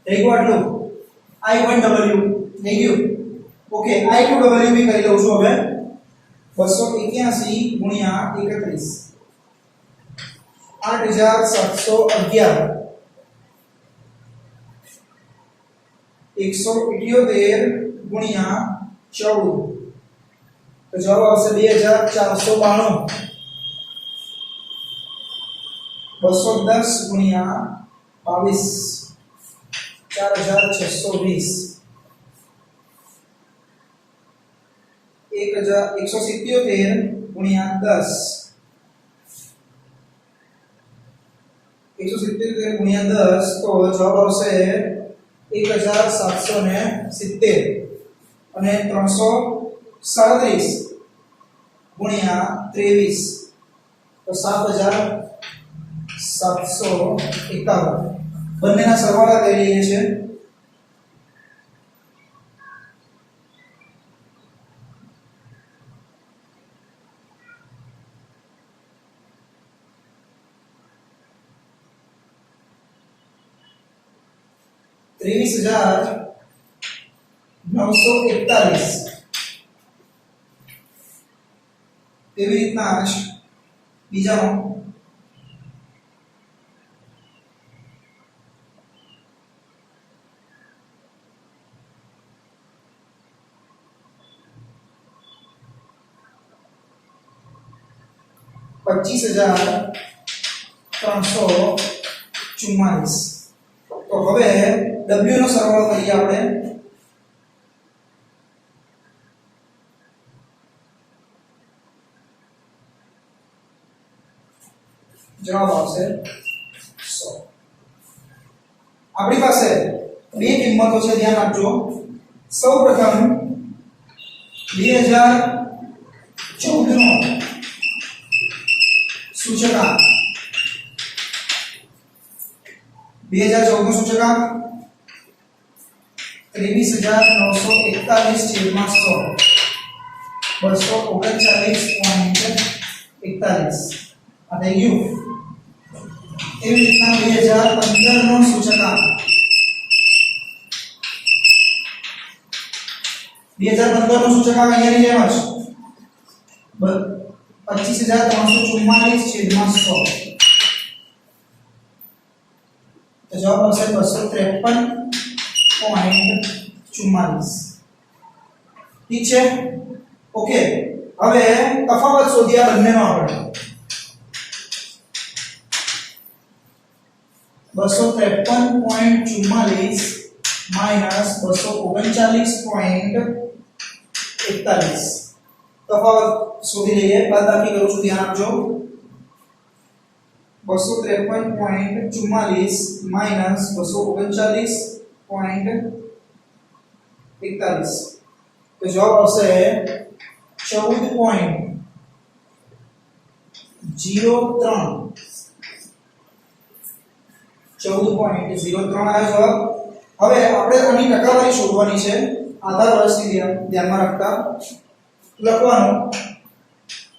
થઈ ગયું આટલું I1W થઈ ગયું ઓકે I2W બી કરી લઉં છું હવે 281 ગુણ્યા 31 8711 178 गुणिया 14 तो जवाब आवशे 2492 210 गुणिया 22 4620 177 गुणिया 10 177 गुणिया 10 तो जवाब आवशे 1770 અને 337 ગુણ્યા 23 તો 7751 બંનેના સરવાળા કરી લઈએ છે ₹23,941 તેવી રીતના બીજાનો ₹25,344 तो હવે W નો સરવાળો કરીએ આપણે જવાબ આવશે 100 આપણી પાસે બે કિંમતો છે ધ્યાન આપજો સૌપ્રથમ 2014 નો સૂચકાંક 2014 નો સૂચકાંક 23,941/100 239.41 આ થઈ ગયું એવી રીતના 2015 નો સૂચકાંક 2015 નો સૂચકાંક અહીંયાની જેમ જ 25,344/100 तो जवाब આવશે 253.44 ठीक है ओके હવે તફાવત શોધ્યા બંનેનો આપણે 253.44 માઈનસ 239.41 તફાવત શોધી લઈએ બાદબાકી કરું છું ધ્યાન આપજો 253.44 माइनस 239.41 तो जवाब આવશે 14.03 આયો જવાબ હવે આપણે આની ટકાવારી શોધવાની છે આધાર વર્ષની ધ્યાનમાં રાખતા લખવાનું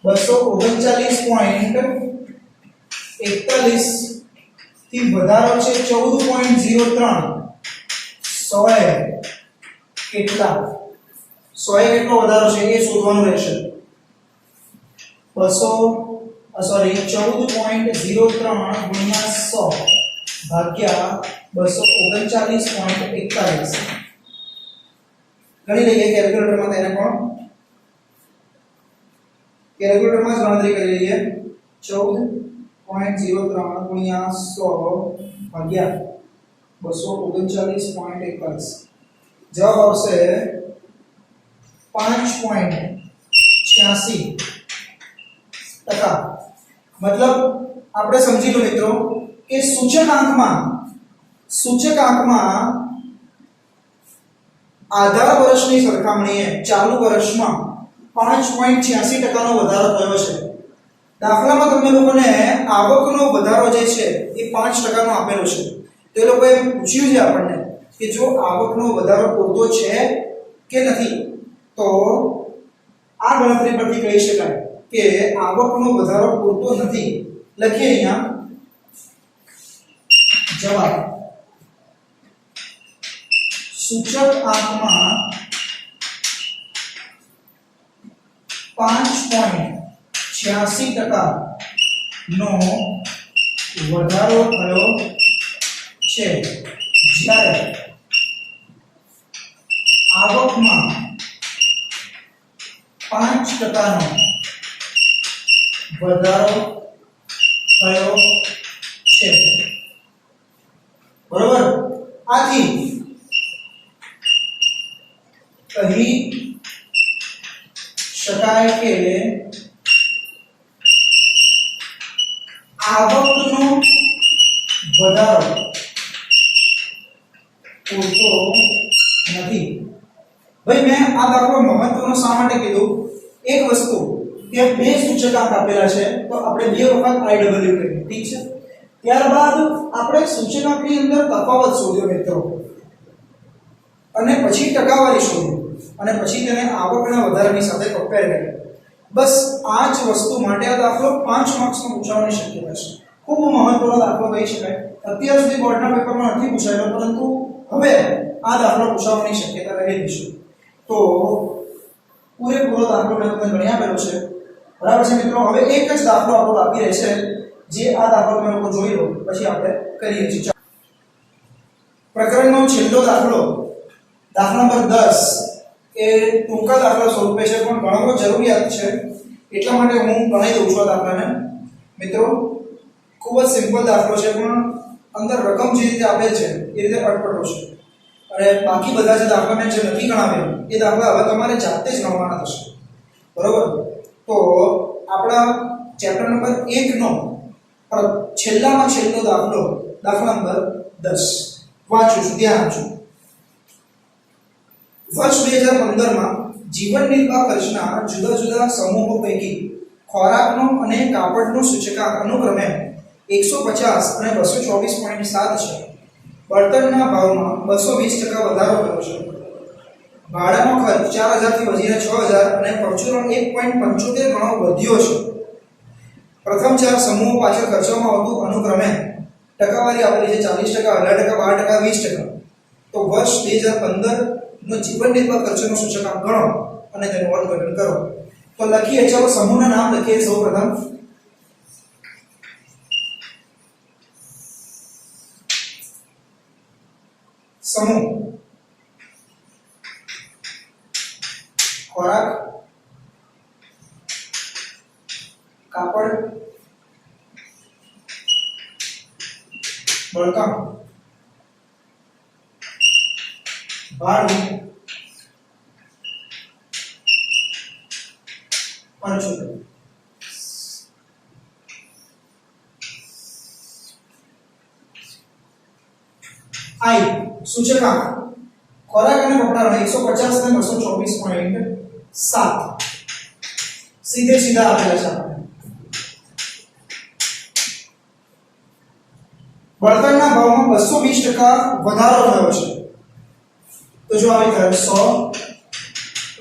239.41 થી વધારો છે 14.03 100 કેટલા 100 કેટલો વધારો છે એ શોધવાનું રહેશે 14.03 ગુણ્યા 100 ભાગ્યા 239.41 ગણી લઈએ કેલ્ક્યુલેટરમાં તેને પણ કેલ્ક્યુલેટરમાં જ ગણતરી કરી લઈએ 14.03 ગુણ્યા 100 ભાગ્યા 239.41 જવાબ આવશે 5.86% मतलब આપણે સમજી લો મિત્રો કે સૂચકાંકમાં આધાર વર્ષની સરખામણીએ ચાલુ વર્ષમાં 5.86% નો વધારો થયો છે દાખલામાં તમને લોકોને આવકનો વધારો જે છે એ 5% નો આપેલો છે તો એ લોકોએ પૂછ્યું છે આપણને કે જો આવકનો વધારો પૂરતો છે કે નથી તો આ ગણતરી પરથી કહી શકાય કે આવકનો વધારો પૂરતો નથી. લખીએ અહીંયા જવાબ સૂચક આંકમાં 5.86% નો વધારો થયો છે, જ્યારે આવકમાં 5% નો વધારો થયો છે. બરોબર. આથી કહી શકાય કે આવકનો વધારો પૂરતો નથી. ભાઈ મેં આ દાખલો મહત્વનો શા માટે કીધું? એક વસ્તુ કે બે સૂચકાંક આપેલા છે તો આપણે બે વખત IW કરીએ, ઠીક છે. ત્યારબાદ આપણે સૂચકાંકની અંદર તફાવત શોધ્યો મિત્રો, અને પછી ટકાવારી શોધી, અને પછી તેને આવકના વધારાની સાથે કમ્પેર કરી. બસ આ જ વસ્તુ માટે આ દાખલો 5 માર્ક્સનો પૂછાવાની શક્યતા છે. ખૂબ મહત્વનો દાખલો કહી શકાય. અત્યાર સુધી બોર્ડના પેપરમાં નથી પૂછાયેલો, પરંતુ હવે આ દાખલો પૂછાવાની શક્યતા રહેલી છે. તો પૂરેપૂરો દાખલો મેં તમને ગણી આપેલો છે, બરાબર છે મિત્રો. હવે એક જ દાખલો આપણો બાકી રહે છે, જે આ દાખલો તમે લોકો જોઈ લો પછી આપણે કરીએ છીએ. પ્રકરણનો છેલ્લો દાખલો, દાખલા નંબર 10 એ ટૂંકા દાખલા સ્વરૂપે છે, પણ ગણવો જરૂરિયાત છે, એટલા માટે હું ગણી દઉં છું આ દાખલાને. મિત્રો ખૂબ જ સિમ્પલ દાખલો છે, પણ અંદર રકમ જે રીતે આપેલ છે એ રીતે અટપટો છે. અને બાકી બધા જે દાખલા મેં જે નથી ગણાવ્યા એ દાખલા હવે તમારે જાતે જ ગણવાના થશે. બરોબર. તો આપણા ચેપ્ટર નંબર 1 નો છેલ્લામાં છેલ્લો દાખલો, દાખલા નંબર 10 વાંચું છું, ધ્યાન આપજો. વર્ષ 2015 માં જીવન નિર્વાહ ખર્ચના જુદા જુદા સમૂહો પૈકી ખોરાકનો અને કાપડનો સૂચકાંક અનુક્રમે 150 અને 224.7 છે. બળતણના ભાવમાં 220% વધારો થયો છે. ભાડાનો ખર્ચ 4000 થી વધીને 6000 અને પરચુરણ 1.75 ગણો વધ્યો છે. પ્રથમ ચાર સમૂહો પાછળ ખર્ચવામાં આવતું અનુક્રમે ટકાવારી આપેલી છે 40%, 18%, 12%, 20%. તો વર્ષ 2015 નો જીવન નિર્વાહ ખર્ચનો સૂચકાંક ગણો અને તેનું અર્થઘટન કરો. તો લખીએ, ચાલો સમૂહના નામ લખીએ. સૌપ્રથમ સમૂહ ખોરાક, કાપડ, બળતણ, ભાડું, પરચુરણ. આઈ સૂચકાંક ખોરાક અને કપડાનો 150 અને 224.7 સીધે સીધા આપેલા છે આપણે. બળતણના ભાવમાં 220% વધારો થયો છે. તો જો આવી થાય 100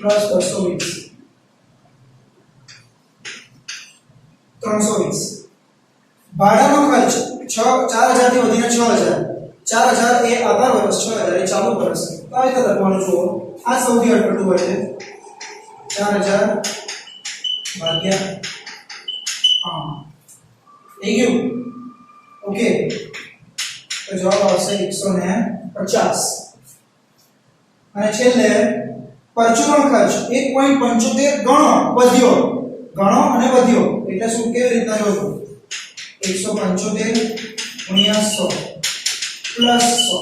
+ 220 320. ભાડાનો ખર્ચ 4000 થી વધીને 6000. 4000 એ આધાર વર્ષ, 6000 એ ચાલુ વર્ષ. તો આ રીતે લખવાનું જુઓ. આ સૌથી અટપટું હોય છે. 4000 ભાગ્યા 5 થઈ ગયું. ઓકે. તો જવાબ આવશે 150. અને છેલ્લે પરચુરણ ખર્ચ 1.75 ગણો વધ્યો. ગણો અને વધ્યો એટલે શું, કેવી રીતના જોજો? 175 × 100 + 100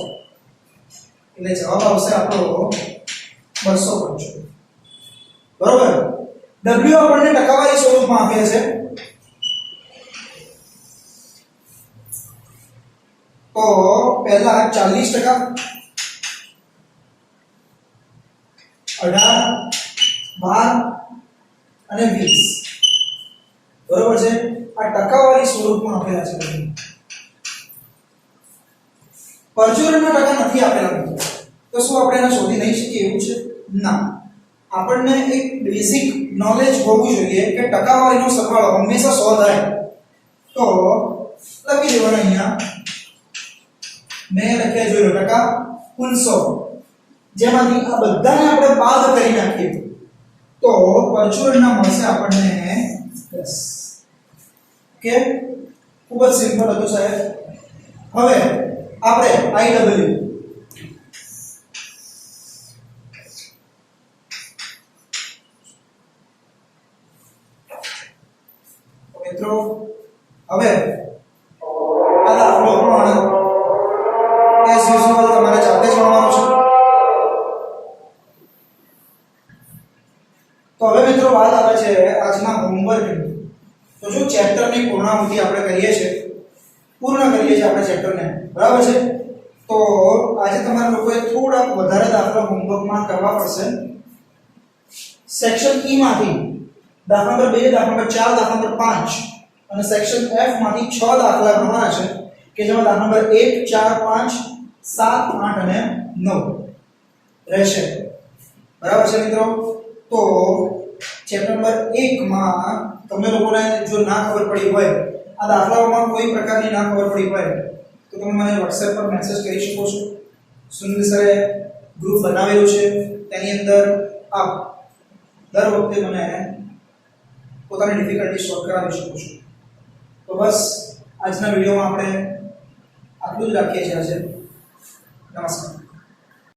એટલે જવાબ આવશે આપણો 255. બરોબર. W આપણને ટકાવારી સ્વરૂપમાં આપે છે. તો પહેલા 40%, 18, 12 અને 20. બરોબર છે. આ ટકાવારી સ્વરૂપમાં આપેલા છે. પરચુરણના ટકા નથી આપેલા. તો શું આપણે એને શોધી નહીં શકીએ એવું છે? ના. આપણને એક બેઝિક નોલેજ હોવું જોઈએ કે ટકાવારીનો સરવાળો હંમેશા 100 થાય. તો લખી દેવાનું અહીંયા મેં લખ્યા જોયો ટકા કુલ 100, જેમાંથી આ બધાને આપણે બાદ કરી નાખીએ તો પરચુરણના મળશે આપણને 10. ઓકે, ખૂબ જ સિમ્પલ હતું સાહેબ. હવે આપણે IW મિત્રો હવે આ દાખલો પણ એઝ યુઝ્યુઅલ તમારે જાતે જ ગણવાનો છે. તો હવે મિત્રો વાત આવે છે આજના હોમવર્કની. તો જો ચેપ્ટરની પૂર્ણાહુતિ આપણે કરીએ છીએ, પૂર્ણ કરીએ છીએ આપણે ચેપ્ટરને, બરાબર છે. તો આજે તમારા લોકોએ થોડાક વધારે દાખલા હોમવર્કમાં કરવા પડશે. સેક્શન E માંથી દાખલા નંબર 2, દાખલા નંબર 4, દાખલા નંબર 5 અને સેક્શન F માંથી 6 દાખલા ગણવાના છે કે જેમાં દાખલા નંબર 1, 4, 5, 7, 8 અને 9 રહેશે. બરાબર છે મિત્રો. તો ચેપ્ટર નંબર 1 માં તમને લોકોને જો ના ખબર પડી હોય, આ દાખલાઓમાં કોઈ પ્રકારની ના ખબર પડી હોય તો તમે મને WhatsApp પર મેસેજ કરી શકો છો. સુનિલ સરે ગ્રુપ બનાવેલું છે, તેની અંદર આપ દર વખતે મને પોતાની ડિફિકલ્ટી સોલ્વ કરાવી શકો છો. તો બસ આજના વિડીયોમાં આપણે આટલું જ રાખીએ છીએ આજે. નમસ્કાર.